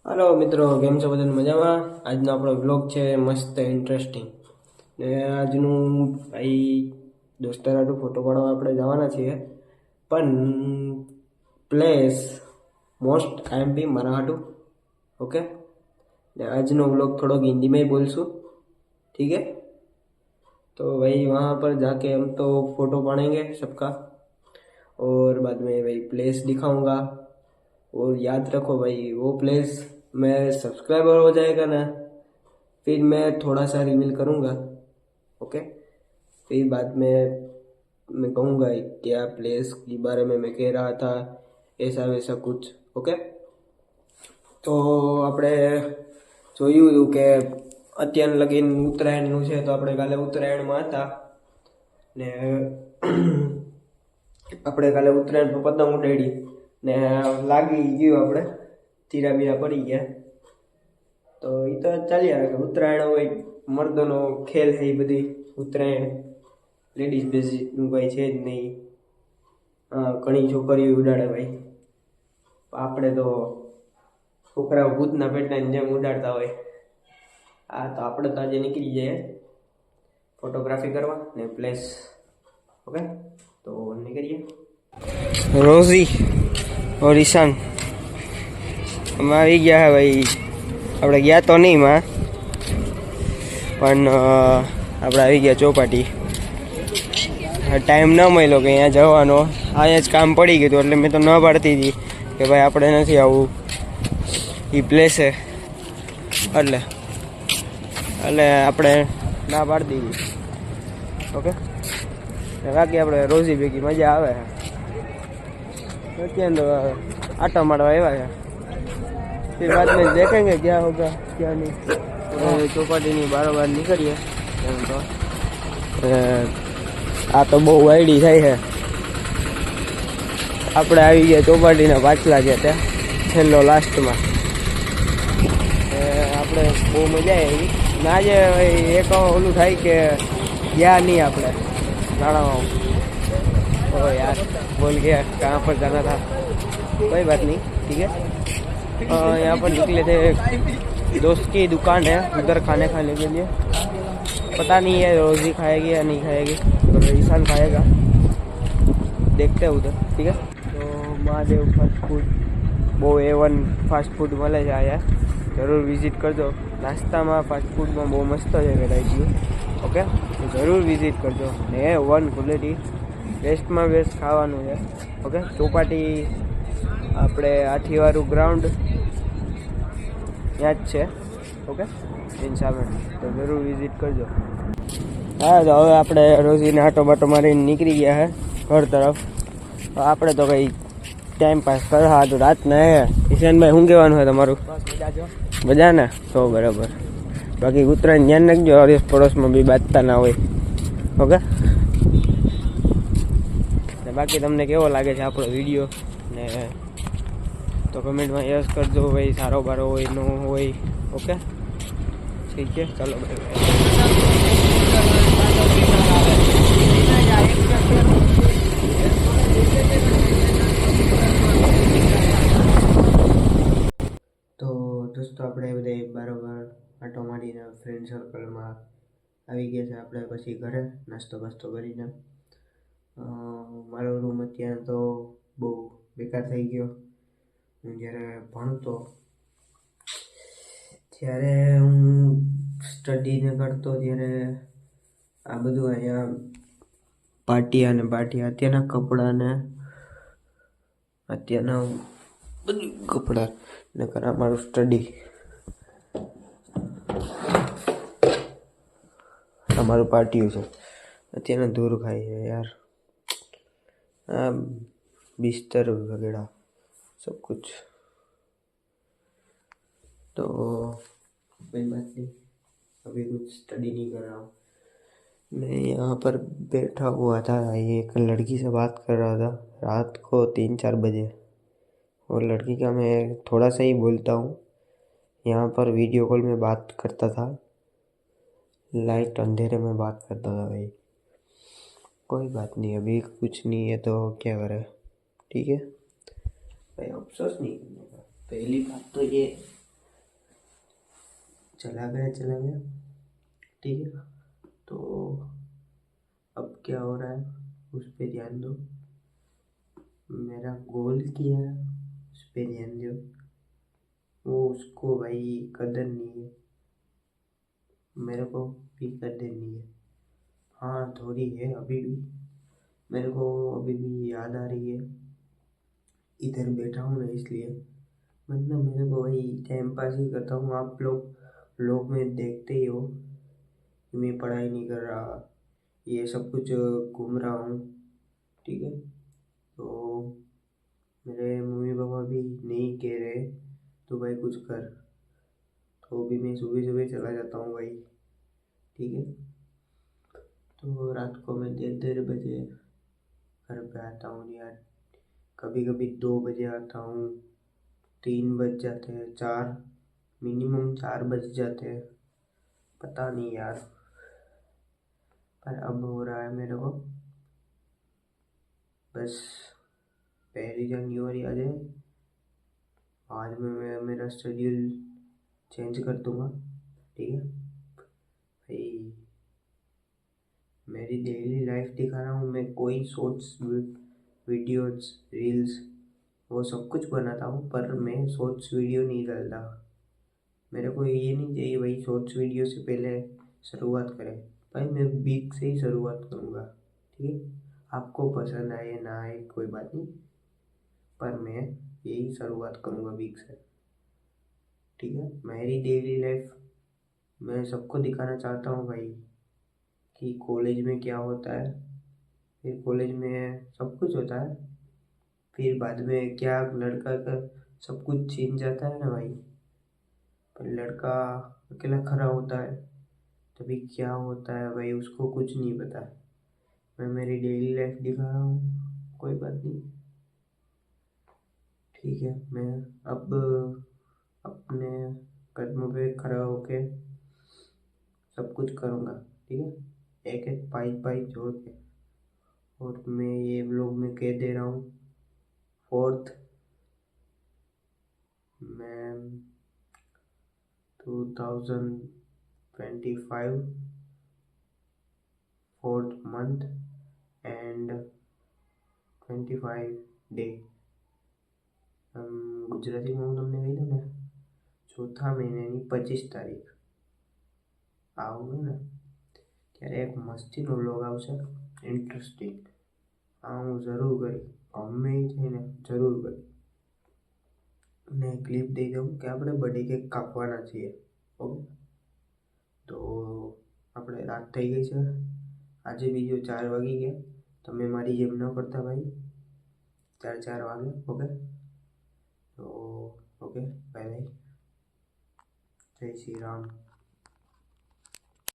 Hello मित्रों, केम छो बधाने मजामां। आजनो आपणो ब्लॉग छे मस्त इंटरेस्टिंग ने आजनु भाई दोस्तार हाटू फोटो पाडवा आपणे जवाना छीए पण प्लेस मोस्ट आईएमपी मारा हाटू। ओके ने आजनो ब्लॉग थोड़ो हिंदी में ही बोलशू, ठीक है। तो भाई वहाँ पर जाके हम तो फोटो पाड़ेंगे सबका और बाद में भाई प्लेस दिखाऊंगा। और याद रखो भाई वो प्लेस में सब्सक्राइबर हो जाएगा ना, फिर मैं थोड़ा सा रिवील करूँगा। ओके, फिर बाद में मैं कहूँगा क्या प्लेस के बारे में मैं कह रहा था, ऐसा वैसा कुछ। ओके, तो આપણે જોયું હતું કે અત્યાર લગીન ઉત્તરાયણનું છે તો આપણે કાલે ઉત્તરાયણમાં હતા ને આપણે કાલે ઉત્તરાયણ પર પતંગ ઉડાડી ને લાગી ગયું, આપણે તીરા બીરા પડી ગયા। તો એ તો ચાલ્યા રાખે, ઉત્તરાયણ હોય મર્દોનો ખેલ છે એ બધી। ઉત્તરાયણ લેડીઝ બેઝનું ભાઈ છે જ નહીં। ઘણી છોકરીઓ ઉડાડે ભાઈ, આપણે તો છોકરાઓ ભૂતના પેટના જેમ ઉડાડતા હોય। તો આપણે તો આજે નીકળી જઈએ ફોટોગ્રાફી કરવા ને પ્લેસ। ઓકે, તો નીકળીએ। रोजी और ईशान અમે આવી ગયા હે ભાઈ। આપણે ગયા તો નહીં માં, પણ આપણે આવી ગયા ચોપાટી। ટાઈમ ન મળ્યો કે અહીંયા જવાનો, અહીંયા જ કામ પડી ગયું એટલે મેં તો ન પાડતી હતી કે ભાઈ આપણે નથી આવવું એ પ્લેસે, એટલે આપણે ના પાડી દીધી। ઓકે, બાકી આપણે રોજી ભેગી મજા આવે છે। तो आटा मारवा आया है, फिर बाद में देखेंगे क्या होगा क्या नहीं। चौपाटी नहीं बार निकलिए तो आ तो बहु वायडी थाय है। આપણે આવી ગયા ચોપાટીના પાછલા ગયા ત્યાં છેલ્લો લાસ્ટમાં। આપણે બહુ મજા આવી ના। જે એક ઓલું થાય કે ગયા નહીં આપણે નાણામાં। ओ यार बोल गया कहाँ पर जाना था, कोई बात नहीं, ठीक है। यहाँ पर निकले थे, दोस्त की दुकान है उधर खाने के लिए। पता नहीं है रोजी खाएगी या नहीं खाएगी, तो ईशान खाएगा, देखते हैं उधर, ठीक है। तो महादेव फास्ट फूड वो A1 फास्ट फूड મળે છે आया, जरूर विजिट करजो। नास्ता में फास्ट फूड में बहुत मस्त है वेरायटी। ओके, तो जरूर विजिट करजो ने A1 क्वॉलिटी बेस्ट में बेस्ट खावानुं है। ओके, चौपाटी આપણે આઠીવાળું ગ્રાઉન્ડ ત્યાં જ છે। ઓકે, એની સામે, તો જરૂર વિઝિટ કરજો। હા, તો હવે આપણે રોજીને આટો બાટો મારીને નીકળી ગયા છે ઘર તરફ। આપણે તો કંઈ ટાઈમ પાસ કરવા તો રાતના હે। ઈશાનભાઈ શું કહેવાનું હોય તમારું? મજા ને? તો બરાબર, બાકી ઉત્તરાયણ ધ્યાન રાખજો, અડોશ પડોશમાં બી બાજતા ના હોય। ઓકે, બાકી તમને કેવો લાગે છે આપણો વિડીયો ને તો કમેન્ટમાં યસ કરજો ભાઈ, સારો બારો હોય ન હોય। ઓકે, ઠીક છે, ચાલો બાય બાય। તો દોસ્તો આપણે બધા બરાબર આટો મારીને ફ્રેન્ડ સર્કલમાં આવી ગયા છે આપણે પછી ઘરે નાસ્તો બાસ્તો કરીને। મારો રૂમ અત્યારે તો બહુ બેકાર થઈ ગયો। હું જ્યારે ભણતો ત્યારે હું સ્ટડીને કરતો ત્યારે આ બધું અહીંયા પાટિયા ને બાટિયા, અત્યારના કપડાં ને અત્યારના બધું કપડાં ને કરા મારું સ્ટડી, અમારું પાટિયું છે। અત્યારના દૂર ખાય છે यार, बिस्तर वगैरह सब कुछ। तो कोई बात नहीं, अभी कुछ स्टडी नहीं कर रहा हूँ। मैं यहाँ पर बैठा हुआ था, एक लड़की से बात कर रहा था रात को 3-4 बजे। और लड़की का मैं थोड़ा सा ही बोलता हूँ, यहाँ पर वीडियो कॉल में बात करता था, लाइट अंधेरे में बात करता था भाई। कोई बात नहीं, अभी कुछ नहीं है तो क्या करे, ठीक है भाई, अफसोस नहीं करने का। पहली बात तो ये चला गया। ठीक है, तो अब क्या हो रहा है उस पर ध्यान दो। मेरा गोल क्या है उस पर ध्यान दो। वो उसको भाई कदर नहीं है, मेरे को भी कदर नहीं है। हाँ थोड़ी है अभी भी, मेरे को अभी भी याद आ रही है। इधर बैठा हूँ ना इसलिए, मतलब मेरे को वही टाइम पास ही करता हूँ। आप लोग में देखते ही हो कि मैं पढ़ाई नहीं कर रहा, ये सब कुछ घूम रहा हूँ। ठीक है, तो मेरे मम्मी पापा भी नहीं कह रहे तो भाई कुछ कर, तो भी मैं सुबह सुबह चला जाता हूँ भाई। ठीक है, तो रात को मैं 1:30 बजे घर पे आता हूँ यार। कभी कभी 2 बजे आता हूँ, 3 बज जाते हैं, 4 मिनिमम 4 बज जाते हैं, पता नहीं यार। पर अब हो रहा है मेरे को बस 1 जनवरी आ जाए, आज मैं मेरा शेड्यूल चेंज कर दूंगा। ठीक है भाई, मेरी डेली लाइफ दिखा रहा हूँ मैं। कोई शॉर्ट्स वीडियोस रील्स वो सब कुछ बनाता हूँ, पर मैं शॉर्ट्स वीडियो नहीं डालता। मेरे को ये नहीं चाहिए भाई शॉर्ट्स वीडियो से पहले शुरुआत करें। भाई मैं बिग से ही शुरुआत करूँगा। ठीक है, आपको पसंद आए ना आए कोई बात नहीं, पर मैं यही शुरुआत करूँगा बिग से। ठीक है, मेरी डेली लाइफ मैं सबको दिखाना चाहता हूँ भाई कि कॉलेज में क्या होता है। फिर कॉलेज में सब कुछ होता है, फिर बाद में क्या लड़का का सब कुछ छीन जाता है ना भाई, पर लड़का अकेला खड़ा होता है तभी क्या होता है भाई उसको कुछ नहीं पता। मैं मेरी डेली लाइफ दिखा रहा हूँ, कोई बात नहीं। ठीक है, मैं अब अपने कदमों पे खड़ा होके सब कुछ करूँगा। ठीक है, एक एक पाइप पाइप जोड़ के। और मैं ये व्लॉग में कह दे रहा हूँ, 4th मैं 2025 4th month and 25 ડે ગુજરાતીમાં હું તમને કહી દઉં ને, ચોથા મહિનાની 25 તારીખ આવશે ને ત્યારે એક મસ્તીનો વ્લોગ આવશે ઇન્ટરેસ્ટિંગ। આ હું જરૂર કરી, ગમે એ થઈને જરૂર કરી। ને ક્લિપ દઈ દઉં કે આપણે બર્થડે કેક કાપવાના છીએ। ઓકે, તો આપણે રાત થઈ ગઈ છે, આજે બીજો 4 વાગી ગયા। તમે મારી જેમ ન કરતા ભાઈ, 4 વાગે। ઓકે, તો ઓકે, બાય બાય, જય શ્રી રામ।